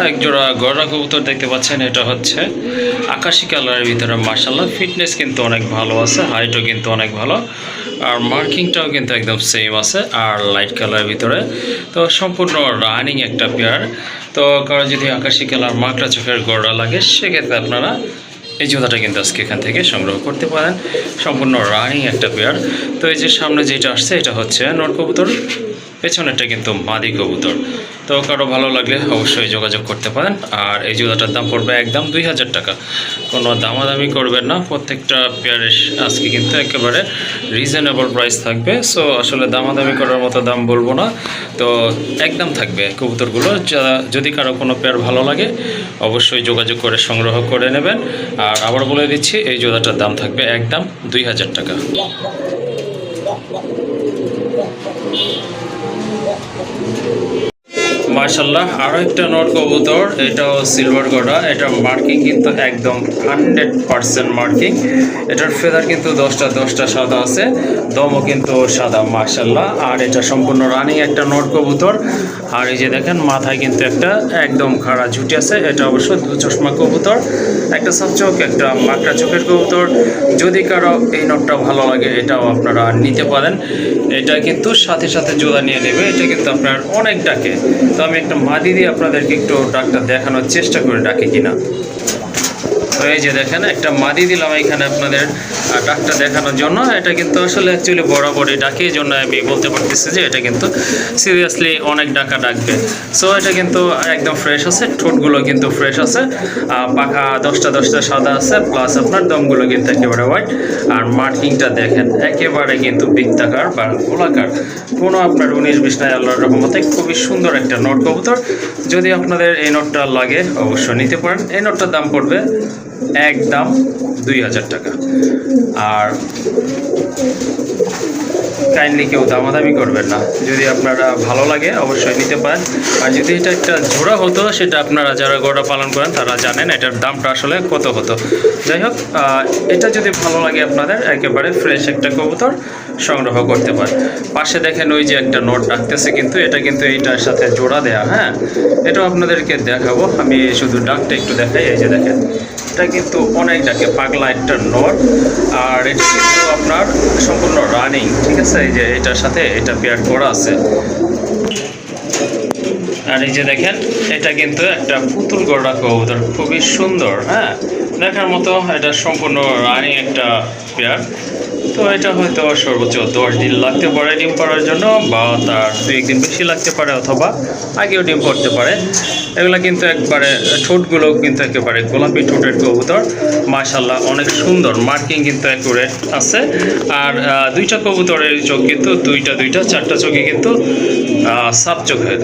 এক জোড়া গড়া কবুতর দেখতে পাচ্ছেন। এটা হচ্ছে আকাশি কালারের ভিতরে, মাশাআল্লাহ ফিটনেস কিন্তু অনেক ভালো আছে, হাইটও কিন্তু অনেক ভালো, আর মার্কিংটাও কিন্তু একদম সেম আছে, আর লাইট কালারের ভিতরে। তো সম্পূর্ণ রানিং একটা পেয়ার। তো কারো যদি আকাশি কালার মাকড়া চোখের গড়া লাগে, সেক্ষেত্রে আপনারা এই জোড়াটা কিন্তু আজকে এখান থেকে সংগ্রহ করতে পারেন। সম্পূর্ণ রানিং একটা পেয়ার। তো এই যে সামনে যেটা আসছে, এটা হচ্ছে নর কবুতর, পেছনেরটা কিন্তু মাদি কবুতর। তো কারো ভালো লাগলে অবশ্যই যোগাযোগ করতে পারেন। আর এই জোড়াটার দাম পড়বে একদম 2000 টাকা। কোনো দামাদামি করবেন না, প্রত্যেকটা পেয়ারের আজকে কিন্তু একেবারে রিজনেবল প্রাইস থাকবে। সো আসলে দামাদামি করার মতো দাম বলবো না, তো একদম থাকবে কবুতরগুলো। যদি কারো কোনো পেয়ার ভালো লাগে অবশ্যই যোগাযোগ করে সংগ্রহ করে নেবেন। আর আবার বলে দিচ্ছি, এই জোড়াটার দাম থাকবে একদম 2000 টাকা। মাশাআল্লাহ আরও একটা নর কবুতর, এটাও সিলভার গড়া। এটার মার্কিং কিন্তু একদম 100% মার্কিং। এটার ফেদার কিন্তু 10টা সাদা আছে, দমও কিন্তু সাদা মাশাআল্লাহ। আর এটা সম্পূর্ণ রানিং একটা নর কবুতর। আর এই যে দেখেন মাথায় কিন্তু একটা একদম খাড়া ঝুঁটি আছে। এটা অবশ্য দু চশমা কবুতর, একটা সাপচোক, একটা মাকড়া চোখের কবুতর। যদি কারো এই নটটা ভালো লাগে এটাও আপনারা নিতে পারেন। এটা কিন্তু সাথে সাথে জোড়া নিয়ে নেবে, এটা কিন্তু আপনার অনেক ডাকে। তো আমি একটা মাদি দিয়ে আপনাদেরকে একটু ডাকটা দেখানোর চেষ্টা করি ডাকে কিনা। তো এই যে দেখেন একটা মাদি দিলাম এখানে আপনাদের ডাকটা দেখানোর জন্য। এটা কিন্তু আসলে অ্যাকচুয়ালি বরাবরই ডাকে, এই জন্য আমি বলতে পারতেছি যে এটা কিন্তু সিরিয়াসলি অনেক ডাকা ডাকবে। সো এটা কিন্তু একদম ফ্রেশ আছে, ঠোঁটগুলো কিন্তু ফ্রেশ আছে, পাখা 10টা সাদা আছে, প্লাস আপনার দমগুলো কিন্তু একেবারে হোয়াইট। আর মার্কিংটা দেখেন একেবারে কিন্তু বৃত্তাকার বা গোলাকার, কোনো আপনার 19-20 নাই, আল্লাহর রহমতে খুবই সুন্দর একটা নট কবুতর। যদি আপনাদের এই নটটা লাগে অবশ্যই নিতে পারেন। এই নটটার দাম পড়বে একদম 2000 টাকা। আর কাইন্ডলি কেউ দামাদামি করবেন না, যদি আপনারা ভালো লাগে অবশ্যই নিতে পারেন। আর যদি এটা একটা জোড়া হতো, সেটা আপনারা যারা গড়া পালন করেন তারা জানেন এটার দামটা আসলে কত হতো। যাই হোক, এটা যদি ভালো লাগে আপনাদের, একেবারে ফ্রেশ একটা কবুতর সংগ্রহ করতে পারেন। পাশে দেখেন ওই যে একটা নট ডাকতেছে, কিন্তু এটা কিন্তু এইটার সাথে জোড়া দেয়া। হ্যাঁ, এটাও আপনাদেরকে দেখাবো। আমি শুধু ডাকটা একটু দেখাই। এই যে দেখেন এটা কিন্তু অনেক ডাকে, পাগলা একটা নট। আর এটা কিন্তু আপনার সম্পূর্ণ রানিং, ঠিক আছে। এই যে এটার সাথে এটা পেয়ার করা আছে। আর এই যে দেখেন এটা কিন্তু একটা পুতুল গড়া কবুতর, খুবই সুন্দর। হ্যাঁ, দেখার মতো। এটা সম্পূর্ণ রানিং একটা পেয়ার। তো এটা হয়তো সর্বোচ্চ 10 দিন লাগতে পারে ডিম পাড়ার জন্য, বা তার 2-1 দিন বেশি লাগতে পারে, অথবা আগেও ডিম পড়তে পারে। এগুলো কিন্তু একবারে ঠোঁটগুলো কিন্তু একেবারে গোলাপি ঠোঁটের কবুতর, মাশাআল্লাহ অনেক সুন্দর। মার্কিং কিন্তু অ্যাকুরেট আছে। আর দুইটা কবুতরের চোখ কিন্তু দুইটা 4টা চোখে কিন্তু সাপ চোখের।